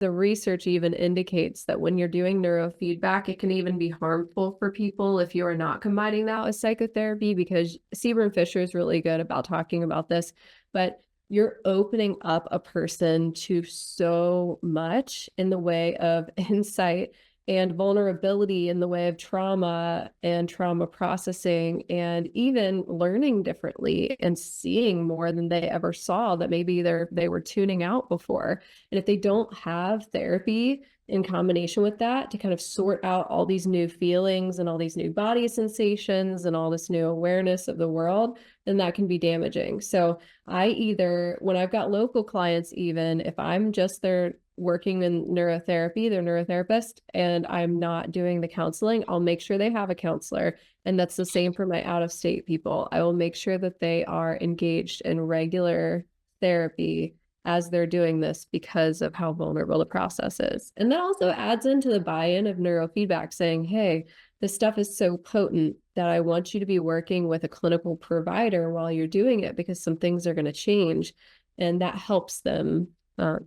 the research even indicates that when you're doing neurofeedback, it can even be harmful for people if you are not combining that with psychotherapy, because 𝗲𝗏 Fisher is really good about talking about this, but you're opening up a person to so much in the way of insight and vulnerability in the way of trauma and trauma processing, and even learning differently and seeing more than they ever saw that maybe they were tuning out before. And if they don't have therapy in combination with that to kind of sort out all these new feelings and all these new body sensations and all this new awareness of the world, then that can be damaging. So I either, when I've got local clients, even if I'm just there working in neurotherapy, they're neurotherapist, and I'm not doing the counseling, I'll make sure they have a counselor. And that's the same for my out-of-state people. I will make sure that they are engaged in regular therapy as they're doing this, because of how vulnerable the process is. And that also adds into the buy-in of neurofeedback, saying, hey, this stuff is so potent that I want you to be working with a clinical provider while you're doing it, because some things are going to change. And that helps them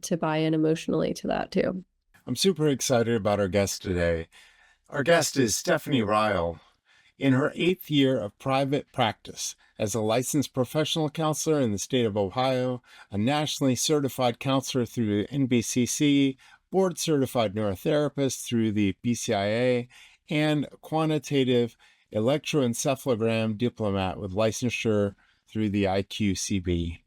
to buy in emotionally to that too. I'm super excited about our guest today. Our guest is Stephanie Ryall. In her 8th year of private practice as a licensed professional counselor in the state of Ohio, a nationally certified counselor through the NBCC, board-certified neurotherapist through the BCIA, and a quantitative electroencephalogram diplomate with licensure through the IQCB.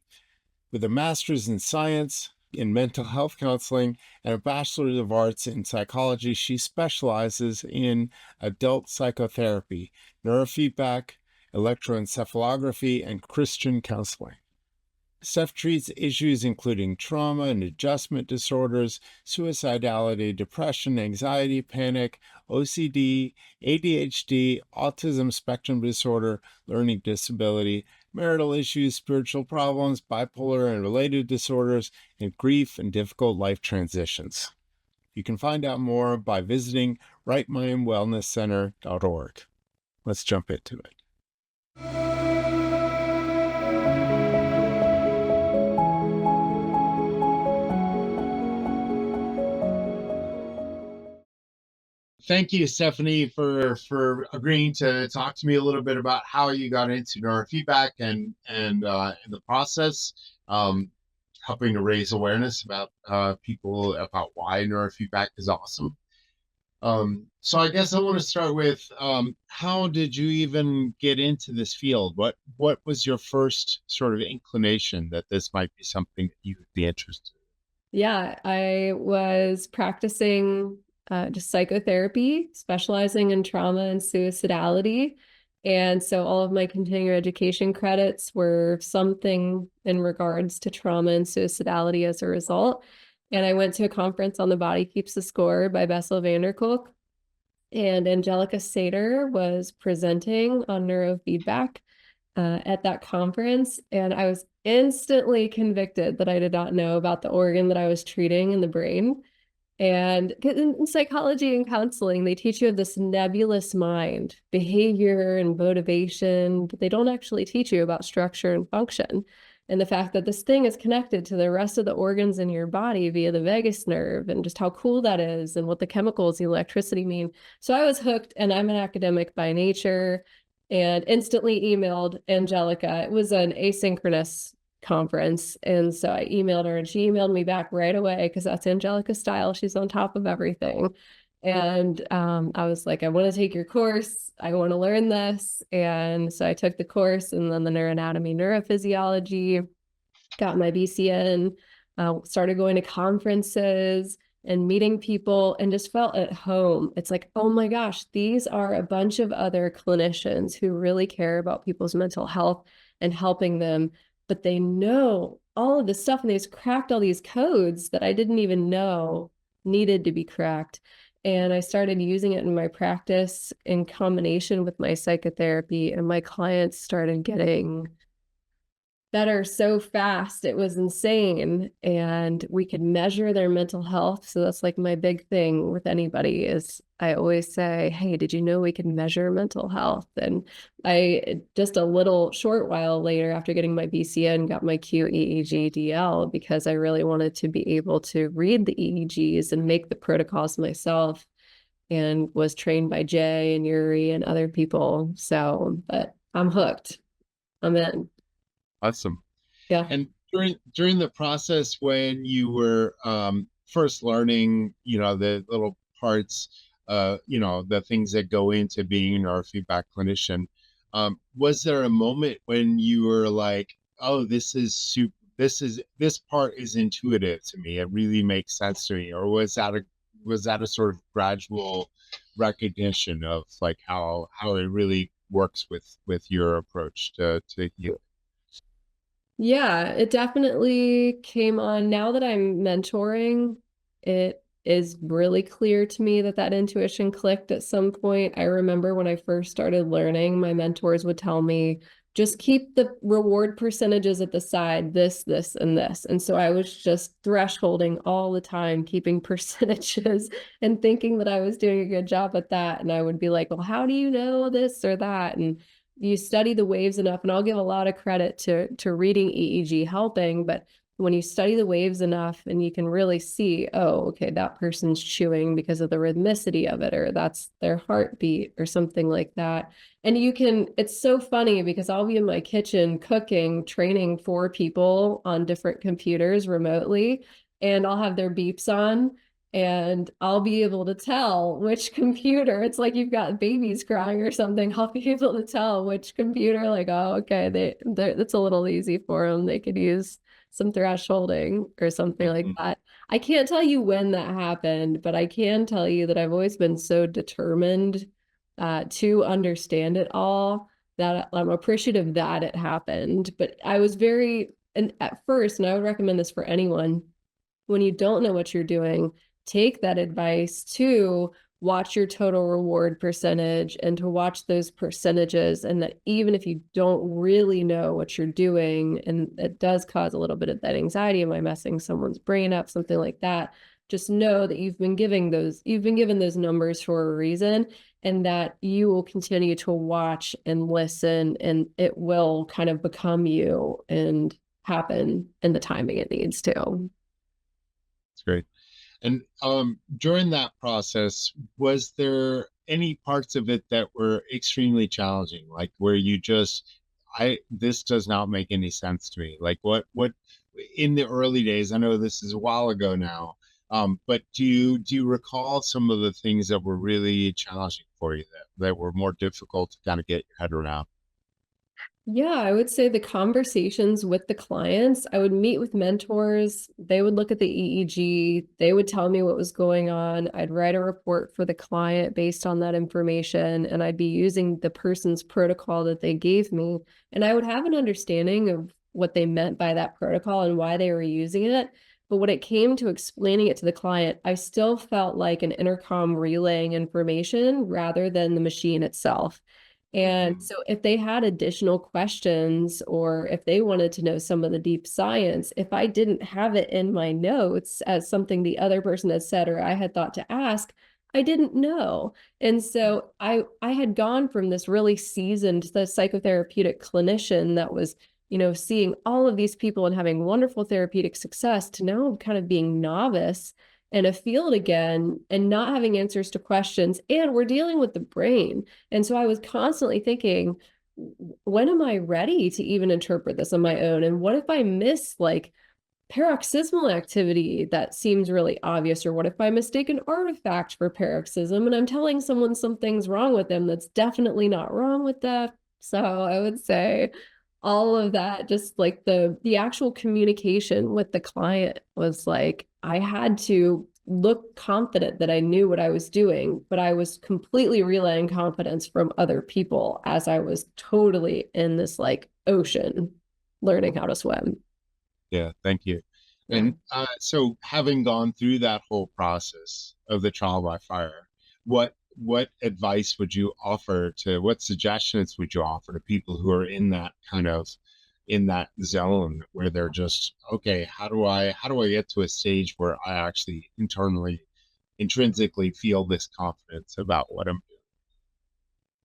With a master's in science, in mental health counseling, and a bachelor's of arts in psychology, she specializes in adult psychotherapy, neurofeedback, electroencephalography, and Christian counseling. Steph treats issues including trauma and adjustment disorders, suicidality, depression, anxiety, panic, OCD, ADHD, autism spectrum disorder, learning disability, marital issues, spiritual problems, bipolar and related disorders, and grief and difficult life transitions. You can find out more by visiting rightmindwellnesscenter.org. Let's jump into it. Thank you, Stephanie, for agreeing to talk to me a little bit about how you got into neurofeedback and the process, helping to raise awareness about people about why neurofeedback is awesome. So I guess I want to start with how did you even get into this field? What was your first sort of inclination that this might be something that you would be interested in? Yeah, I was practicing just psychotherapy, specializing in trauma and suicidality. And so all of my continuing education credits were something in regards to trauma and suicidality as a result. And I went to a conference on The Body Keeps the Score by Bessel van der Kolk. And 𝗹𝗶𝘃𝗏𝗏 𝗍𝗏 was presenting on neurofeedback at that conference. And I was instantly convicted that I did not know about the organ that I was treating in the brain. And in psychology and counseling, they teach you of this nebulous mind, behavior and motivation, but they don't actually teach you about structure and function. And the fact that this thing is connected to the rest of the organs in your body via the vagus nerve, and just how cool that is, and what the chemicals, the electricity mean. So I was hooked, and I'm an academic by nature, and instantly emailed Angelica. It was an asynchronous conference, and so I emailed her, and she emailed me back right away, because that's Angelica's style. She's on top of everything. And I was like, I want to take your course. I want to learn this. And so I took the course, and then the neuroanatomy, neurophysiology, got my BCN, started going to conferences and meeting people, and just felt at home. It's like, oh my gosh, these are a bunch of other clinicians who really care about people's mental health and helping them, but they know all of this stuff, and they've cracked all these codes that I didn't even know needed to be cracked. And I started using it in my practice in combination with my psychotherapy, and my clients started getting better so fast. It was insane. And we could measure their mental health. So that's like my big thing with anybody is I always say, hey, did you know we can measure mental health? And I just a little short while later after getting my BCN got my 𝗁𝗂𝗏𝗄 because I really wanted to be able to read the EEGs and make the protocols myself and was trained by Jay and Yuri and other people. So, but I'm hooked. I'm in. Awesome. Yeah. And during the process when you were first learning, the little parts, the things that go into being a neurofeedback clinician, was there a moment when you were like, oh, this part is intuitive to me. It really makes sense to me, or was that a sort of gradual recognition of like how it really works with your approach to healing? Yeah, it definitely came on. Now that I'm mentoring, it is really clear to me that that intuition clicked at some point. I remember when I first started learning, my mentors would tell me, just keep the reward percentages at the side, this, and this. And so I was just thresholding all the time, keeping percentages and thinking that I was doing a good job at that. And I would be like, well, how do you know this or that? And you study the waves enough, and I'll give a lot of credit to reading EEG helping, but when you study the waves enough and you can really see, oh, okay, that person's chewing because of the rhythmicity of it, or that's their heartbeat or something like that. And it's so funny because I'll be in my kitchen cooking, training 4 people on different computers remotely, and I'll have their beeps on and I'll be able to tell which computer. It's like you've got babies crying or something. I'll be able to tell which computer, like, oh, okay, it's a little easy for them. They could use some thresholding or something like Mhm. that. I can't tell you when that happened, but I can tell you that I've always been so determined to understand it all that I'm appreciative that it happened. But I was and at first, and I would recommend this for anyone, when you don't know what you're doing, take that advice to watch your total reward percentage and to watch those percentages. And that even if you don't really know what you're doing, and it does cause a little bit of that anxiety, am I messing someone's brain up, something like that, just know that you've been given those numbers for a reason, and that you will continue to watch and listen, and it will kind of become you and happen in the timing it needs to. It's great. And during that process, was there any parts of it that were extremely challenging, like where you this does not make any sense to me? Like what in the early days, I know this is a while ago now, but do you recall some of the things that were really challenging for you that were more difficult to kind of get your head around? Yeah, I would say the conversations with the clients, I would meet with mentors. They would look at the EEG. They would tell me what was going on. I'd write a report for the client based on that information, and I'd be using the person's protocol that they gave me. And I would have an understanding of what they meant by that protocol and why they were using it. But when it came to explaining it to the client, I still felt like an intercom relaying information rather than the machine itself. And Mhm. so if they had additional questions or if they wanted to know some of the deep science, if I didn't have it in my notes as something the other person had said or I had thought to ask, I didn't know. And so I had gone from this really seasoned the psychotherapeutic clinician that was, seeing all of these people and having wonderful therapeutic success to now kind of being novice in a field again and not having answers to questions. And we're dealing with the brain. And so I was constantly thinking, when am I ready to even interpret this on my own? And what if I miss like paroxysmal activity that seems really obvious? Or what if I mistake an artifact for paroxysm and I'm telling someone something's wrong with them that's definitely not wrong with that? So I would say all of that, just like the actual communication with the client was like I had to look confident that I knew what I was doing, but I was completely relaying confidence from other people as I was totally in this like ocean learning how to swim. Yeah, thank you. Yeah. And so having gone through that whole process of the trial by fire, what advice would you offer to what suggestions would you offer to people who are in that kind of in that zone where they're just, okay, how do I get to a stage where I actually intrinsically feel this confidence about what I'm doing?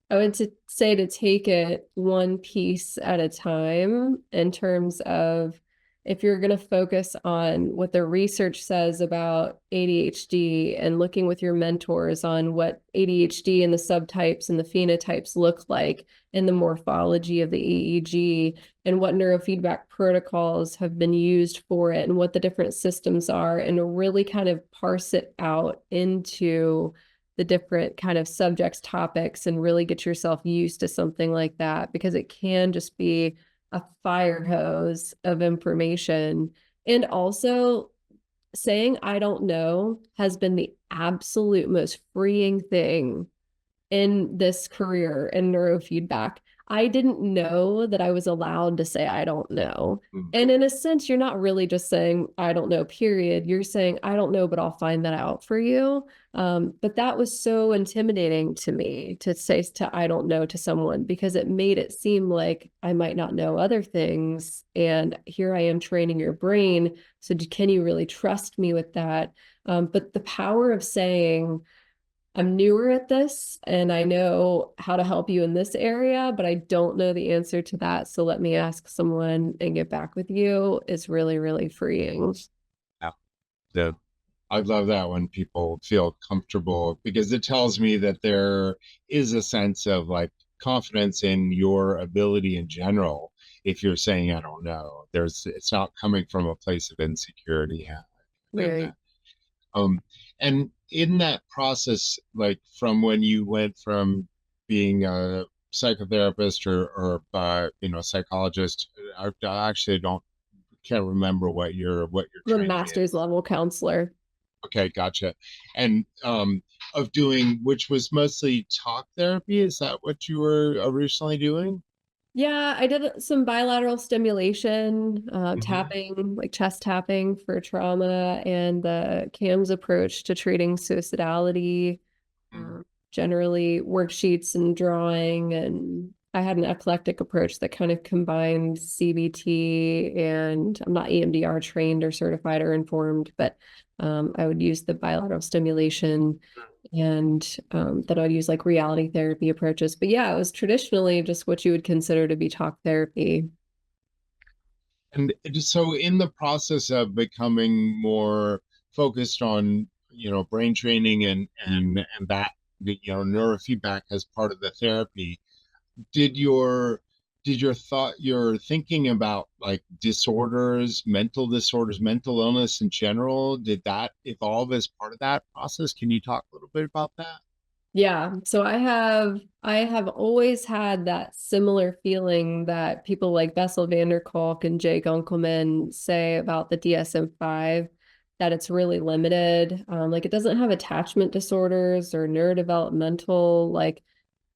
I would say to take it one piece at a time in terms of if you're going to focus on what the research says about ADHD and looking with your mentors on what ADHD and the subtypes and the phenotypes look like in the morphology of the EEG and what neurofeedback protocols have been used for it and what the different systems are, and really kind of parse it out into the different kind of subjects, topics, and really get yourself used to something like that, because it can just be a fire hose of information. And also, saying I don't know has been the absolute most freeing thing in this career in neurofeedback. I didn't know that I was allowed to say I don't know. And in a sense, you're not really just saying I don't know, period. You're saying I don't know, but I'll find that out for you. But that was so intimidating to me to say to I don't know to someone, because it made it seem like I might not know other things. And here I am training your brain. So can you really trust me with that? But the power of saying, I'm newer at this and I know how to help you in this area, but I don't know the answer to that. So let me ask someone and get back with you is really, really freeing. Yeah. I love that when people feel comfortable, because it tells me that there is a sense of like confidence in your ability in general. If you're saying, I don't know, it's not coming from a place of insecurity. Yeah, I love Very. that. And in that process, like from when you went from being a psychotherapist or psychologist, I actually can't remember what your I'm a training master's is. level counselor. Okay, gotcha. And of doing, which was mostly talk therapy, is that what you were originally doing? Yeah, I did some bilateral stimulation, Hmm. tapping, like chest tapping for trauma, and the CAMS approach to treating suicidality, generally worksheets and drawing. And I had an eclectic approach that kind of combined CBT, and I'm not EMDR trained or certified or informed, but I would use the bilateral stimulation, and that I'd use like reality therapy approaches. But yeah, it was traditionally just what you would consider to be talk therapy. And so in the process of becoming more focused on, brain training and that, neurofeedback as part of the therapy, did your thinking about like mental illness in general, did that evolve as part of that process? Can you talk a little bit about that? Yeah, so I have always had that similar feeling that people like Bessel van der Kolk and Jay Gunkelman say about the DSM-5, that it's really limited. Like it doesn't have attachment disorders or neurodevelopmental, like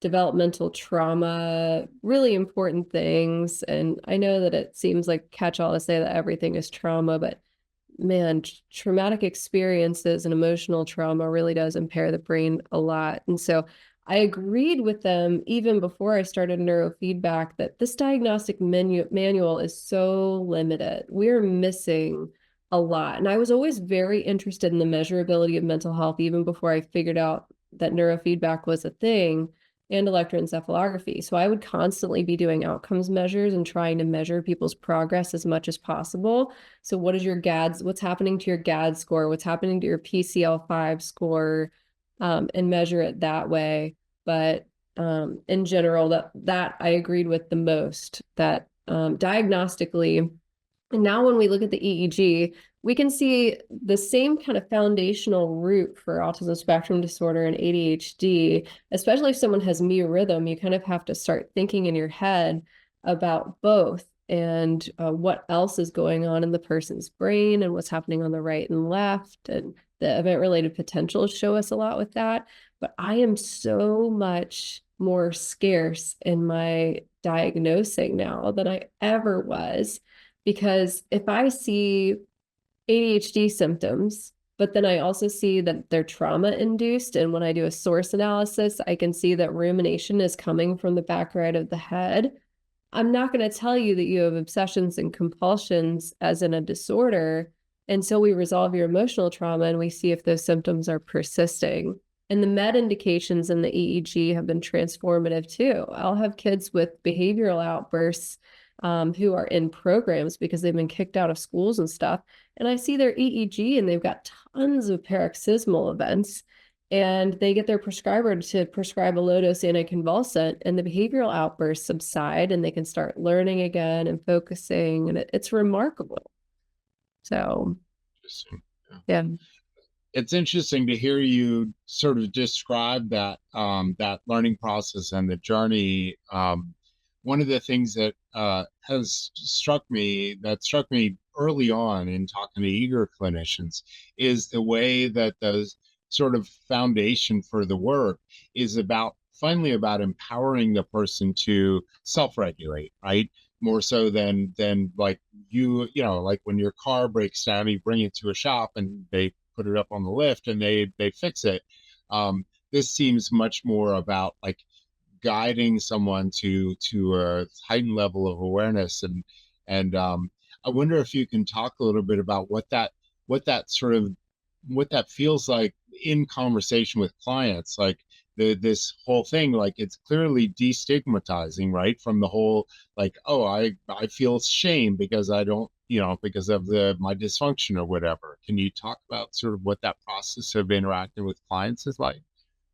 developmental trauma, really important things. And I know that it seems like catch-all to say that everything is trauma, but man, traumatic experiences and emotional trauma really does impair the brain a lot. And so I agreed with them even before I started neurofeedback that this diagnostic manual is so limited. We're missing a lot. And I was always very interested in the measurability of mental health, even before I figured out that neurofeedback was a thing, and electroencephalography. So I would constantly be doing outcomes measures and trying to measure people's progress as much as possible. So what is your GADS? What's happening to your GAD score? What's happening to your PCL5 score? And measure it that way. But in general, that I agreed with the most, that diagnostically, and now when we look at the EEG, we can see the same kind of foundational root for autism spectrum disorder and ADHD, especially if someone has mute rhythm. You kind of have to start thinking in your head about both, and what else is going on in the person's brain and what's happening on the right and left. And the event related potentials show us a lot with that. But I am so much more scarce in my diagnosing now than I ever was, because if I see ADHD symptoms, but then I also see that they're trauma induced, and when I do a source analysis, I can see that rumination is coming from the back right of the head, I'm not going to tell you that you have obsessions and compulsions as in a disorder until we resolve your emotional trauma and we see if those symptoms are persisting. And the med indications in the EEG have been transformative too. I'll have kids with behavioral outbursts who are in programs because they've been kicked out of schools and stuff. And I see their EEG and they've got tons of paroxysmal events. And they get their prescriber to prescribe a low-dose anticonvulsant, and the behavioral outbursts subside, and they can start learning again and focusing, and it's remarkable. So, Interesting. yeah. It's interesting to hear you sort of describe that that learning process and the journey. One of the things that struck me early on in talking to eager clinicians is the way that those sort of foundation for the work is finally about empowering the person to self-regulate, right? More so than like like when your car breaks down, you bring it to a shop and they put it up on the lift and they fix it. This seems much more about like guiding someone to a heightened level of awareness, and I wonder if you can talk a little bit about what that feels like in conversation with clients, like this whole thing, like it's clearly destigmatizing, right? From the whole, like, oh, I feel shame because I don't, because of my dysfunction or whatever. Can you talk about sort of what that process of interacting with clients is like?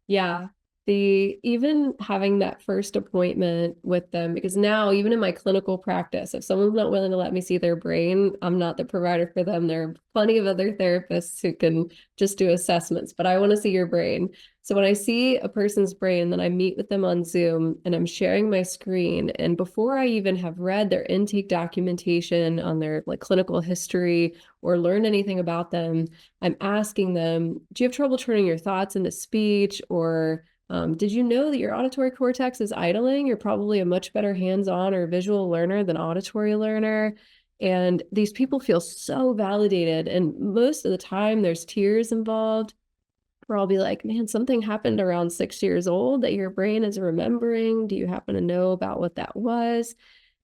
Yeah. Even having that first appointment with them, because now even in my clinical practice, if someone's not willing to let me see their brain, I'm not the provider for them. There are plenty of other therapists who can just do assessments, but I want to see your brain. So when I see a person's brain, then I meet with them on Zoom and I'm sharing my screen. And before I even have read their intake documentation on their like clinical history or learned anything about them, I'm asking them, do you have trouble turning your thoughts into speech? Or did you know that your auditory cortex is idling? You're probably a much better hands-on or visual learner than auditory learner. And these people feel so validated. And most of the time there's tears involved, where I'll be like, man, something happened around 6 years old that your brain is remembering. Do you happen to know about what that was?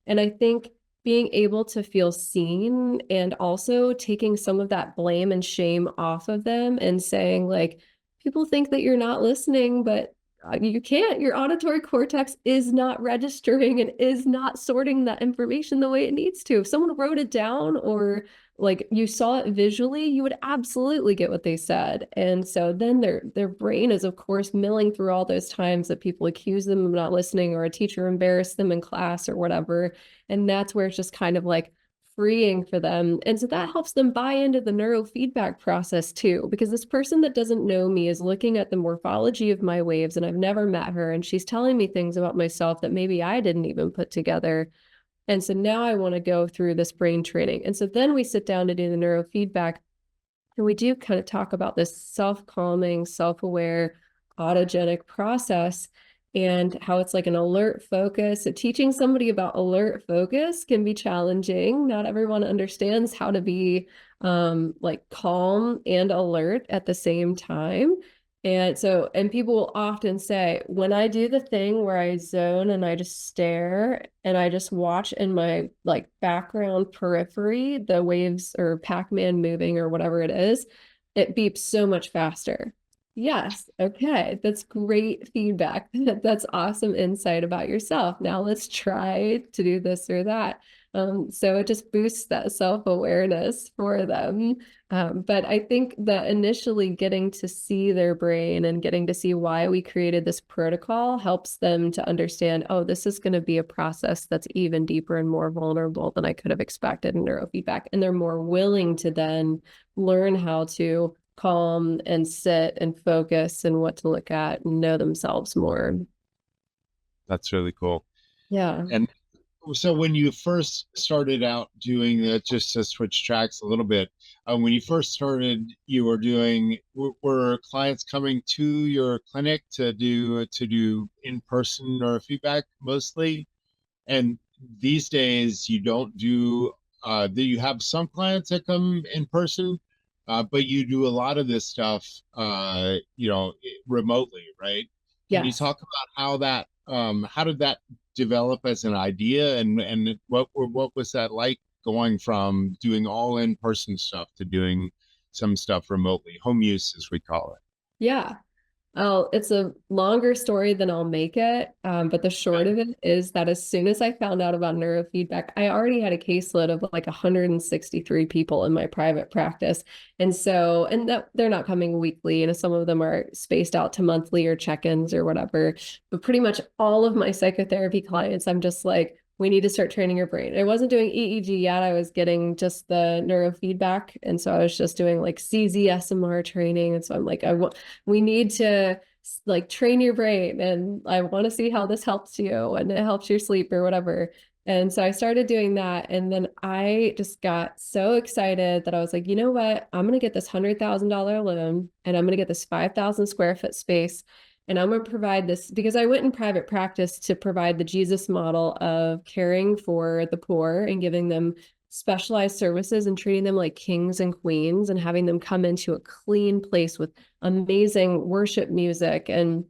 And I think being able to feel seen and also taking some of that blame and shame off of them and saying, like, people think that you're not listening, but you can't. Your auditory cortex is not registering and is not sorting that information the way it needs to. If someone wrote it down or like you saw it visually, you would absolutely get what they said. And so then their brain is, of course, milling through all those times that people accuse them of not listening or a teacher embarrassed them in class or whatever. And that's where it's just kind of like freeing for them. And so that helps them buy into the neurofeedback process too, because this person that doesn't know me is looking at the morphology of my waves and I've never met her. And she's telling me things about myself that maybe I didn't even put together. And so now I want to go through this brain training. And so then we sit down to do the neurofeedback. And we do kind of talk about this self-calming, self-aware, autogenic process and how it's like an alert focus. So teaching somebody about alert focus can be challenging. Not everyone understands how to be like calm and alert at the same time. And so, and people will often say, when I do the thing where I zone and I just stare and I just watch in my like background periphery, the waves or Pac-Man moving or whatever it is, it beeps so much faster. Yes. Okay. That's great feedback. That's awesome insight about yourself. Now let's try to do this or that. So it just boosts that self-awareness for them. But I think that initially getting to see their brain and getting to see why we created this protocol helps them to understand, oh, this is going to be a process that's even deeper and more vulnerable than I could have expected in neurofeedback. And they're more willing to then learn how to calm and sit and focus and what to look at and know themselves more. That's really cool. Yeah. And so when you first started out doing that, just to switch tracks a little bit, when you first started, you were doing, were clients coming to your clinic to do in-person neurofeedback mostly? And these days you don't do, you have some clients that come in person, but you do a lot of this stuff, remotely, right? Can you Yes. talk about how that how did that develop as an idea, and what was that like going from doing all in-person stuff to doing some stuff remotely, home use as we call it? Yeah. Oh, it's a longer story than I'll make it. But the short of it is that as soon as I found out about neurofeedback, I already had a caseload of like 163 people in my private practice. And so, and that they're not coming weekly, and some of them are spaced out to monthly or check-ins or whatever. But pretty much all of my psychotherapy clients, I'm just like, we need to start training your brain. I wasn't doing EEG yet. I was getting just the neurofeedback. And so I was just doing like CZSMR training. And so I'm like, we need to like train your brain, and I want to see how this helps you and it helps your sleep or whatever. And so I started doing that. And then I just got so excited that I was like, you know what? I'm going to get this $100,000 loan, and I'm going to get this 5,000 square foot space. And I'm going to provide this because I went in private practice to provide the Jesus model of caring for the poor and giving them specialized services and treating them like kings and queens, and having them come into a clean place with amazing worship music and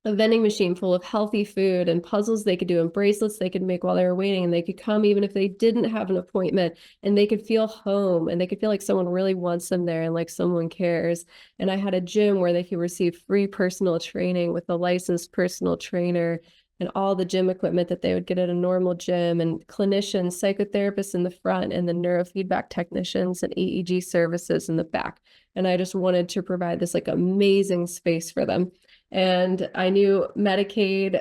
a vending machine full of healthy food and puzzles they could do and bracelets they could make while they were waiting. And they could come even if they didn't have an appointment, and they could feel home, and they could feel like someone really wants them there and like someone cares. And I had a gym where they could receive free personal training with a licensed personal trainer, and all the gym equipment that they would get at a normal gym, and clinicians, psychotherapists in the front, and the neurofeedback technicians and EEG services in the back. And I just wanted to provide this like amazing space for them. And I knew Medicaid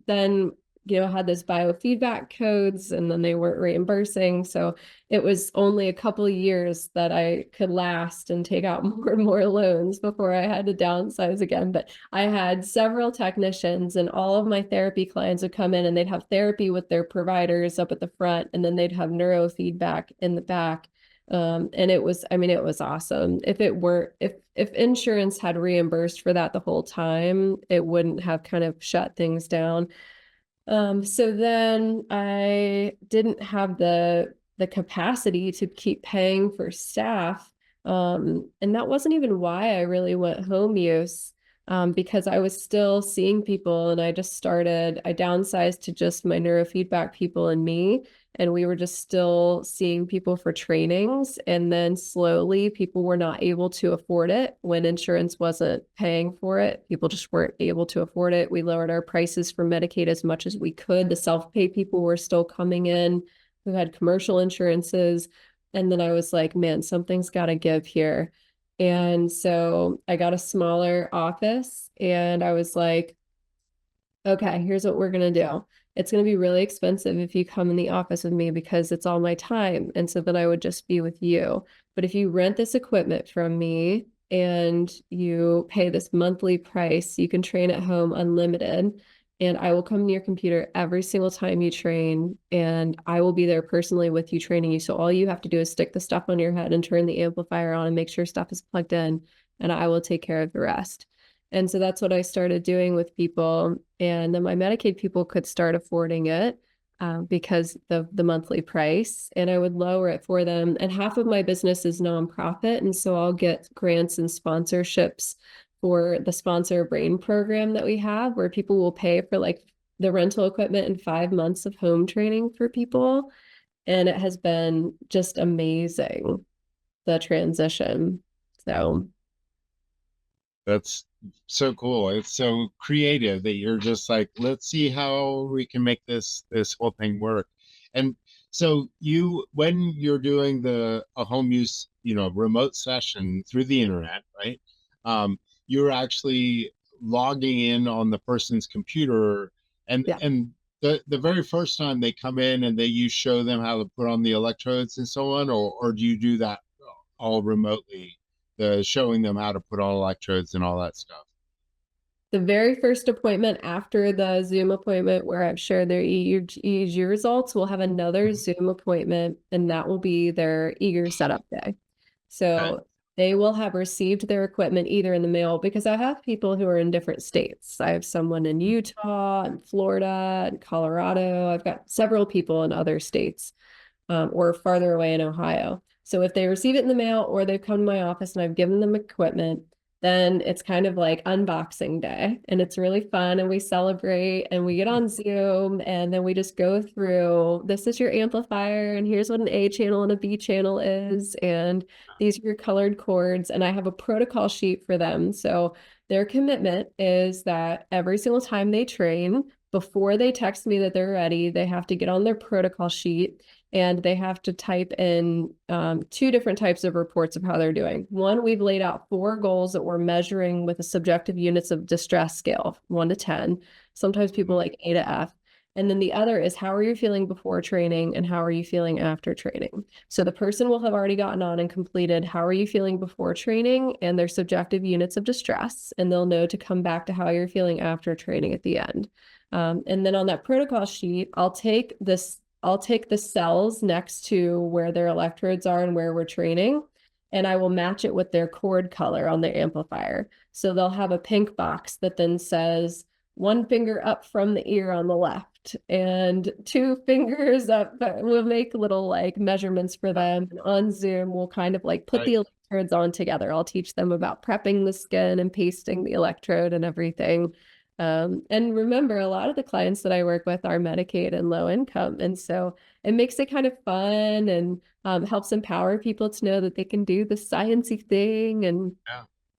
then, had this biofeedback codes, and then they weren't reimbursing. So it was only a couple of years that I could last and take out more and more loans before I had to downsize again. But I had several technicians, and all of my therapy clients would come in and they'd have therapy with their providers up at the front, and then they'd have neurofeedback in the back. And it was awesome. If insurance had reimbursed for that the whole time, it wouldn't have kind of shut things down. So then I didn't have the capacity to keep paying for staff. And that wasn't even why I really went home use, because I was still seeing people, and I downsized to just my neurofeedback people and me. And we were just still seeing people for trainings. And then slowly people were not able to afford it when insurance wasn't paying for it. People just weren't able to afford it. We lowered our prices for Medicaid as much as we could. The self-pay people were still coming in who had commercial insurances. And then I was like, man, something's got to give here. And so I got a smaller office, and I was like, okay, here's what we're going to do. It's going to be really expensive if you come in the office with me because it's all my time. And so then I would just be with you. But if you rent this equipment from me and you pay this monthly price, you can train at home unlimited. And I will come to your computer every single time you train, and I will be there personally with you training you. So all you have to do is stick the stuff on your head and turn the amplifier on and make sure stuff is plugged in, and I will take care of the rest. And so that's what I started doing with people. And then my Medicaid people could start affording it because of the monthly price, and I would lower it for them. And half of my business is nonprofit. And so I'll get grants and sponsorships for the Sponsor a Brain program that we have, where people will pay for like the rental equipment and 5 months of home training for people. And it has been just amazing, the transition. So That's so cool. It's so creative that you're just like, let's see how we can make this whole thing work. And so when you're doing a home use, remote session through the internet, right? You're actually logging in on the person's computer, and yeah. the very first time they come in, and you show them how to put on the electrodes and so on, or do you do that all remotely? Showing them how to put on electrodes and all that stuff. The very first appointment after the Zoom appointment where I've shared their EEG results, we'll have another Zoom appointment, and that will be their EEGer setup day. So they will have received their equipment either in the mail, because I have people who are in different states. I have someone in Utah and Florida and Colorado. I've got several people in other states or farther away in Ohio. So if they receive it in the mail, or they've come to my office and I've given them equipment, then it's kind of like unboxing day, and it's really fun, and we celebrate and we get on Zoom, and then we just go through, this is your amplifier and here's what an A channel and a B channel is, and these are your colored chords, and I have a protocol sheet for them. So their commitment is that every single time they train, before they text me that they're ready, they have to get on their protocol sheet and they have to type in 2 different types of reports of how they're doing. One, we've laid out 4 goals that we're measuring with a subjective units of distress scale, 1 to 10. Sometimes people like A to F. And then the other is, how are you feeling before training and how are you feeling after training? So the person will have already gotten on and completed how are you feeling before training and their subjective units of distress, and they'll know to come back to how you're feeling after training at the end. And then on that protocol sheet, I'll take the cells next to where their electrodes are and where we're training, and I will match it with their chord color on their amplifier. So they'll have a pink box that then says 1 finger up from the ear on the left and 2 fingers up. We'll make little like measurements for them. And on Zoom, we'll kind of like put the electrodes on together. I'll teach them about prepping the skin and pasting the electrode and everything. And remember, a lot of the clients that I work with are Medicaid and low income. And so it makes it kind of fun and helps empower people to know that they can do the sciencey thing and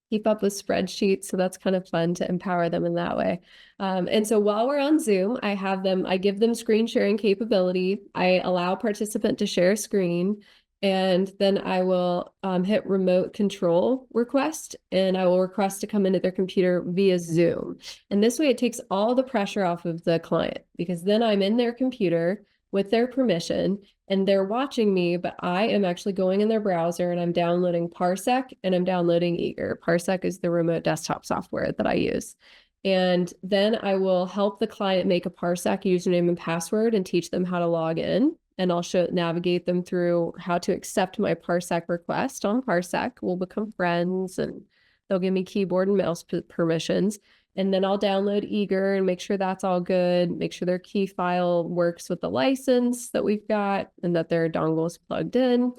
keep up with spreadsheets. So that's kind of fun to empower them in that way. And so while we're on Zoom, I give them screen sharing capability. I allow participant to share a screen. And then I will hit remote control request, and I will request to come into their computer via Zoom. And this way it takes all the pressure off of the client, because then I'm in their computer with their permission and they're watching me, but I am actually going in their browser and I'm downloading Parsec and I'm downloading EEGer. Parsec is the remote desktop software that I use. And then I will help the client make a Parsec username and password and teach them how to log in. And I'll navigate them through how to accept my Parsec request on Parsec. We'll become friends and they'll give me keyboard and mouse permissions. And then I'll download EEGer and make sure that's all good. Make sure their key file works with the license that we've got and that their dongle is plugged in.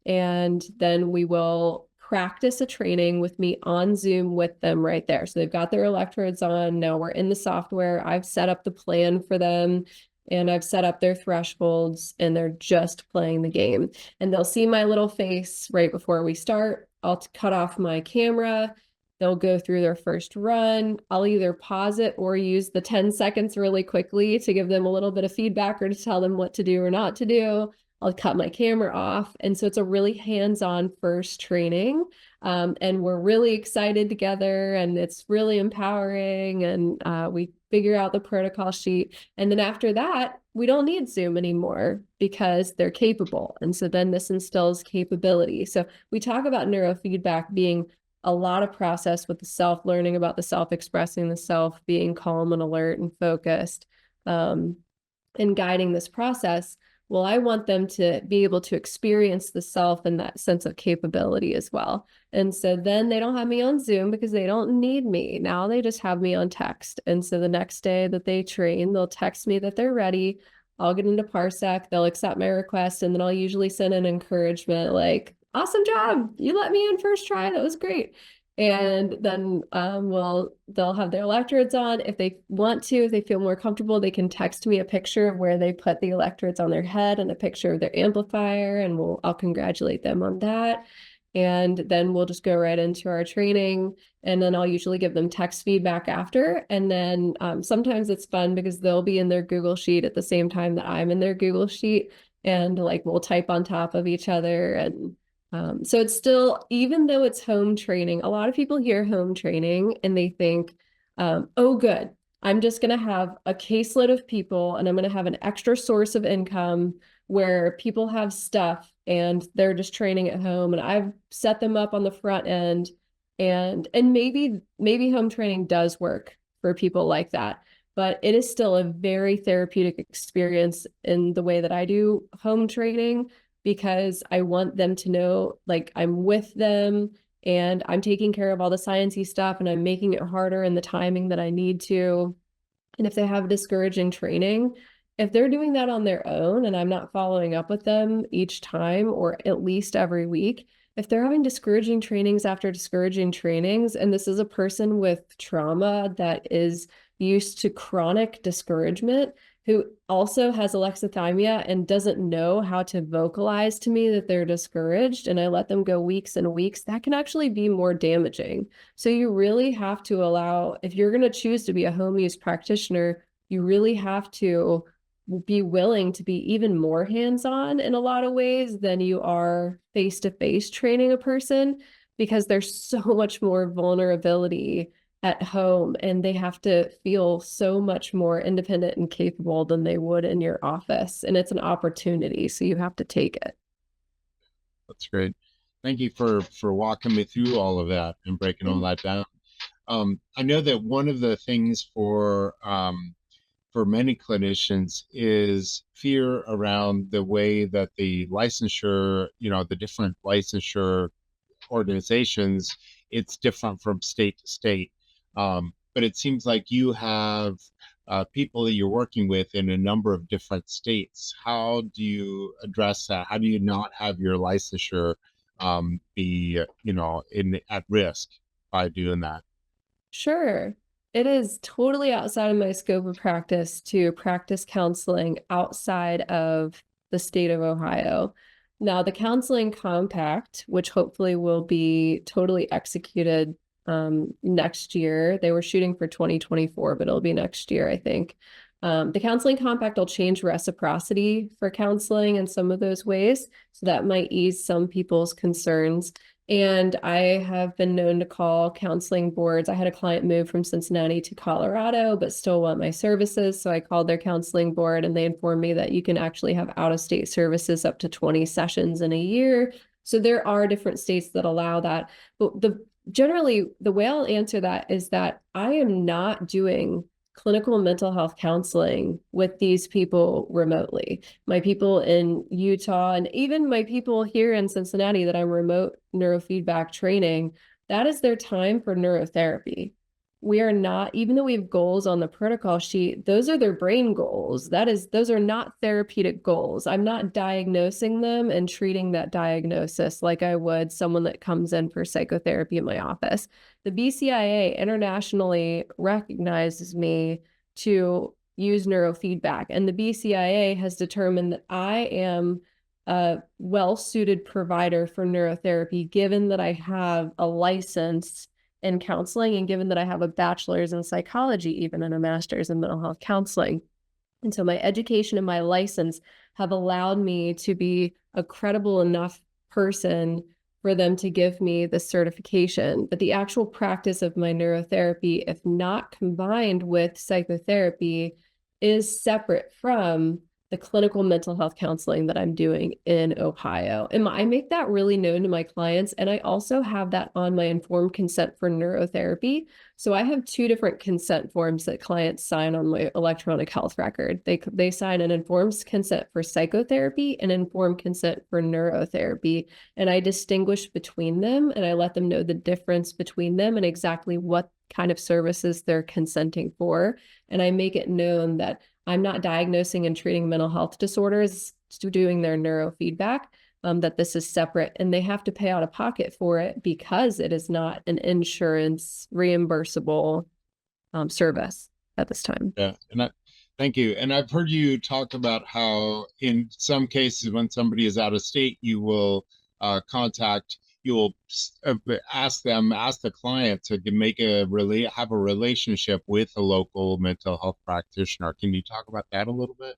And then we will practice a training with me on Zoom with them right there. So they've got their electrodes on. Now we're in the software. I've set up the plan for them. And I've set up their thresholds and they're just playing the game. And they'll see my little face right before we start. I'll cut off my camera. They'll go through their first run. I'll either pause it or use the 10 seconds really quickly to give them a little bit of feedback or to tell them what to do or not to do. I'll cut my camera off. And so it's a really hands-on first training. And we're really excited together and it's really empowering. And we figure out the protocol sheet. And then after that, we don't need Zoom anymore because they're capable. And so then this instills capability. So we talk about neurofeedback being a lot of process with the self, learning about the self, expressing the self, being calm and alert and focused, and guiding this process. Well, I want them to be able to experience the self and that sense of capability as well. And so then they don't have me on Zoom because they don't need me. Now they just have me on text. And so the next day that they train, they'll text me that they're ready. I'll get into Parsec, they'll accept my request, and then I'll usually send an encouragement like, awesome job, you let me in first try, that was great. And then they'll have their electrodes on. If they want to, if they feel more comfortable, they can text me a picture of where they put the electrodes on their head and a picture of their amplifier, and I'll congratulate them on that. And then we'll just go right into our training. And then I'll usually give them text feedback after. And then sometimes it's fun because they'll be in their Google Sheet at the same time that I'm in their Google Sheet. And like we'll type on top of each other. And so it's still, even though it's home training, a lot of people hear home training and they think, oh, good, I'm just going to have a caseload of people and I'm going to have an extra source of income where people have stuff and they're just training at home. And I've set them up on the front end, and maybe home training does work for people like that. But it is still a very therapeutic experience in the way that I do home training, because I want them to know, like, I'm with them and I'm taking care of all the sciencey stuff and I'm making it harder in the timing that I need to. And if they have discouraging training, if they're doing that on their own and I'm not following up with them each time or at least every week, if they're having discouraging trainings after discouraging trainings, and this is a person with trauma that is used to chronic discouragement, who also has alexithymia and doesn't know how to vocalize to me that they're discouraged, and I let them go weeks and weeks, that can actually be more damaging. So you really have to allow, if you're going to choose to be a home use practitioner, you really have to be willing to be even more hands-on in a lot of ways than you are face-to-face training a person, because there's so much more vulnerability at home, and they have to feel so much more independent and capable than they would in your office. And it's an opportunity, so you have to take it. That's great. Thank you for walking me through all of that and breaking all that down. I know that one of the things for many clinicians is fear around the way that the licensure, the different licensure organizations, it's different from state to state. But it seems like you have people that you're working with in a number of different states. How do you address that? How do you not have your licensure be, at risk by doing that? Sure. It is totally outside of my scope of practice to practice counseling outside of the state of Ohio. Now, the counseling compact, which hopefully will be totally executed next year, they were shooting for 2024, but it'll be next year, I think. The counseling compact will change reciprocity for counseling in some of those ways, so that might ease some people's concerns. And I have been known to call counseling boards. I had a client move from Cincinnati to Colorado, but still want my services. So I called their counseling board, and they informed me that you can actually have out-of-state services up to 20 sessions in a year. So there are different states that allow that. But generally, the way I'll answer that is that I am not doing clinical mental health counseling with these people remotely. My people in Utah, and even my people here in Cincinnati that I'm remote neurofeedback training, that is their time for neurotherapy. We are not, even though we have goals on the protocol sheet, those are their brain goals. Those are not therapeutic goals. I'm not diagnosing them and treating that diagnosis like I would someone that comes in for psychotherapy in my office. The BCIA internationally recognizes me to use neurofeedback, and the BCIA has determined that I am a well-suited provider for neurotherapy, given that I have a license in counseling, and given that I have a bachelor's in psychology, even, and a master's in mental health counseling. And so my education and my license have allowed me to be a credible enough person for them to give me the certification. But the actual practice of my neurotherapy, if not combined with psychotherapy, is separate from the clinical mental health counseling that I'm doing in Ohio. And I make that really known to my clients. And I also have that on my informed consent for neurotherapy. So I have two different consent forms that clients sign on my electronic health record. They sign an informed consent for psychotherapy and informed consent for neurotherapy. And I distinguish between them, and I let them know the difference between them and exactly what kind of services they're consenting for. And I make it known that I'm not diagnosing and treating mental health disorders, doing their neurofeedback, that this is separate, and they have to pay out of pocket for it because it is not an insurance reimbursable service at this time. Yeah, thank you. And I've heard you talk about how in some cases when somebody is out of state, you will ask the client to have a relationship with a local mental health practitioner. Can you talk about that a little bit?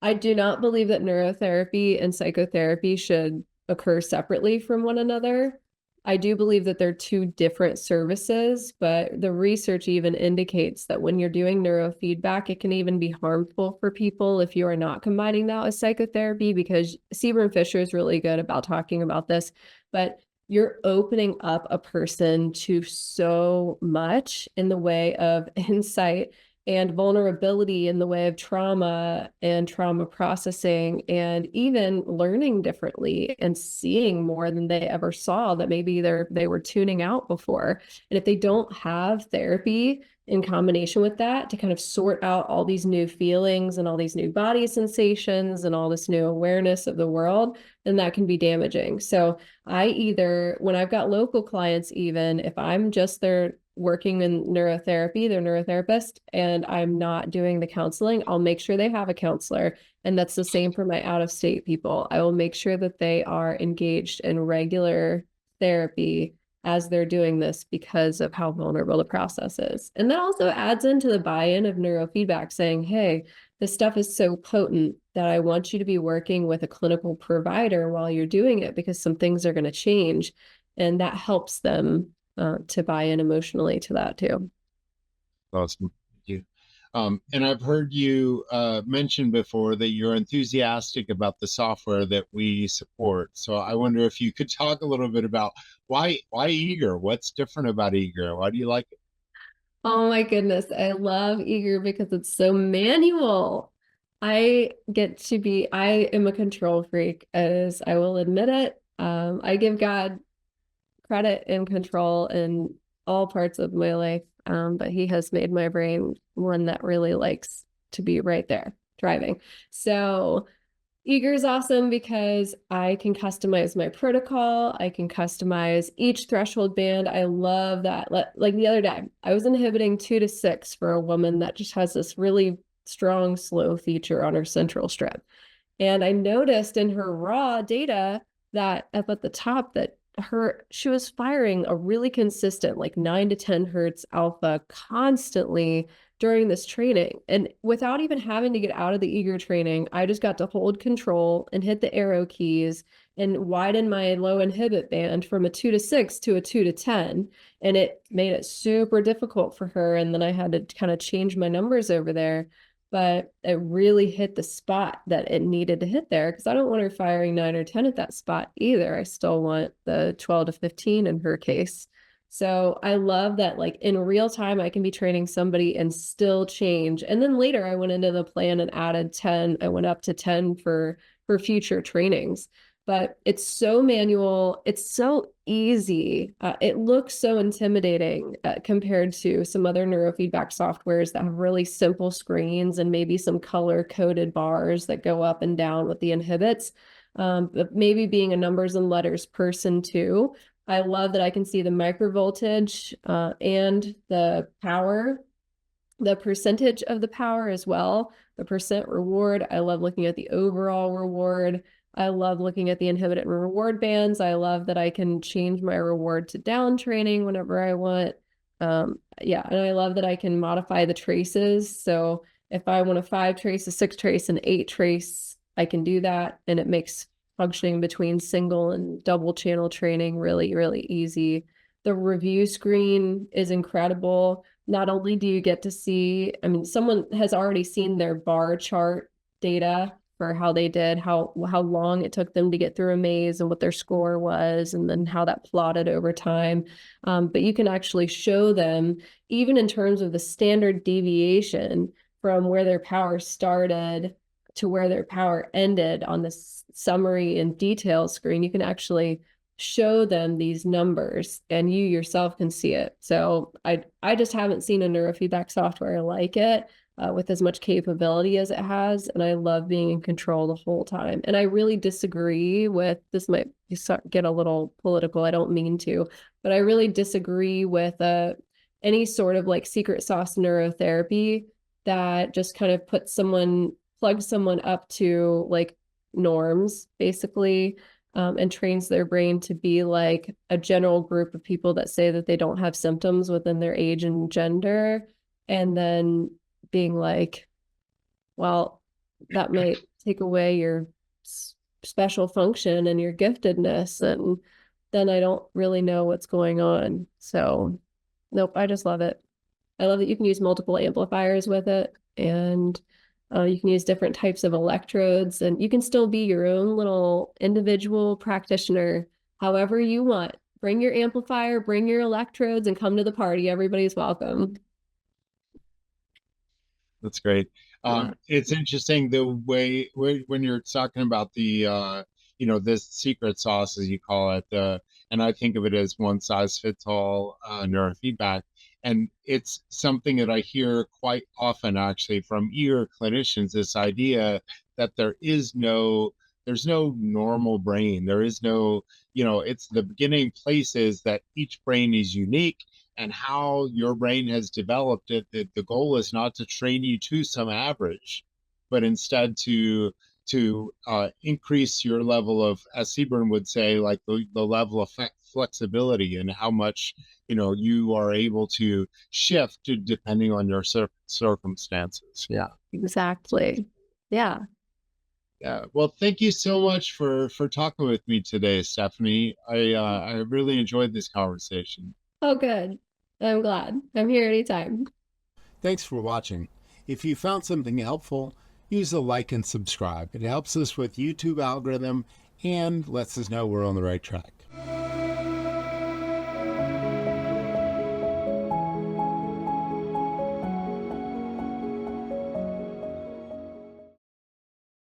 I do not believe that neurotherapy and psychotherapy should occur separately from one another. I do believe that they're two different services, but the research even indicates that when you're doing neurofeedback, it can even be harmful for people if you are not combining that with psychotherapy, because 𝘁 Fisher is really good about talking about this, but you're opening up a person to so much in the way of insight and vulnerability in the way of trauma and trauma processing, and even learning differently and seeing more than they ever saw that maybe they were tuning out before. And if they don't have therapy in combination with that to kind of sort out all these new feelings and all these new body sensations and all this new awareness of the world, then that can be damaging. So I either, when I've got local clients, even if I'm just there working in neurotherapy, they're neurotherapist, and I'm not doing the counseling, I'll make sure they have a counselor. And that's the same for my out-of-state people. I will make sure that they are engaged in regular therapy as they're doing this because of how vulnerable the process is. And that also adds into the buy-in of neurofeedback, saying, hey, this stuff is so potent that I want you to be working with a clinical provider while you're doing it, because some things are going to change. And that helps them to buy in emotionally to that too. Awesome. Thank you. And I've heard you mention before that you're enthusiastic about the software that we support. So I wonder if you could talk a little bit about why 𝘲𝗓𝙃? What's different about 𝘲𝗓𝙃? Why do you like it? Oh my goodness. I love 𝘲𝗓 because it's so manual. I am a control freak, as I will admit it. I give God credit and control in all parts of my life. But he has made my brain one that really likes to be right there driving. So 𝘲𝗓 is awesome because I can customize my protocol. I can customize each threshold band. I love that. Like the other day, I was inhibiting 2 to 6 for a woman that just has this really strong slow feature on her central strip. And I noticed in her raw data that up at the top that she was firing a really consistent like 9 to 10 hertz alpha constantly during this training. And without even having to get out of the 𝘲𝗓 training, I just got to hold control and hit the arrow keys and widen my low inhibit band from a 2 to 6 to a 2 to 10. And it made it super difficult for her. And then I had to kind of change my numbers over there. But it really hit the spot that it needed to hit there, because I don't want her firing 9 or 10 at that spot either. I still want the 12 to 15 in her case. So I love that, like in real time, I can be training somebody and still change. And then later I went into the plan and added 10. I went up to 10 for future trainings. But it's so manual. It's so easy. It looks so intimidating compared to some other neurofeedback softwares that have really simple screens and maybe some color-coded bars that go up and down with the inhibits. But maybe being a numbers and letters person too, I love that I can see the microvoltage and the power, the percentage of the power as well, the percent reward. I love looking at the overall reward. I love looking at the inhibit and reward bands. I love that I can change my reward to down training whenever I want. Yeah, and I love that I can modify the traces. So if I want a 5 trace, a 6 trace, an 8 trace, I can do that. And it makes functioning between single and double channel training really, really easy. The review screen is incredible. Not only do you get to see, I mean, someone has already seen their bar chart data for how they did, how long it took them to get through a maze and what their score was, and then how that plotted over time. But you can actually show them, even in terms of the standard deviation from where their power started to where their power ended on this summary and detail screen, you can actually show them these numbers and you yourself can see it. So I just haven't seen a neurofeedback software like it. With as much capability as it has. And I love being in control the whole time. And I really disagree with, this might get a little political, I don't mean to, but I really disagree with any sort of like secret sauce neurotherapy that just kind of plugs someone up to like norms, basically, and trains their brain to be like a general group of people that say that they don't have symptoms within their age and gender. And then being like, well, that might take away your special function and your giftedness, and then I don't really know what's going on. So nope, I just love it. I love that you can use multiple amplifiers with it, and you can use different types of electrodes, and you can still be your own little individual practitioner however you want. Bring your amplifier, bring your electrodes, and come to the party. Everybody's welcome. That's great. Yeah. It's interesting the way when you're talking about the this secret sauce as you call it, and I think of it as one size fits all neurofeedback, and it's something that I hear quite often actually from ear clinicians. This idea that there's no normal brain. There is no, it's the beginning places that each brain is unique and how your brain has developed it. The goal is not to train you to some average, but instead to increase your level of, as Seaburn would say, like the level of flexibility and how much you are able to shift depending on your circumstances. Yeah. Exactly. Yeah. Yeah. Well, thank you so much for talking with me today, Stephanie. I really enjoyed this conversation. Oh, good. I'm glad. I'm here anytime. Thanks for watching. If you found something helpful, use the like and subscribe. It helps us with YouTube algorithm and lets us know we're on the right track.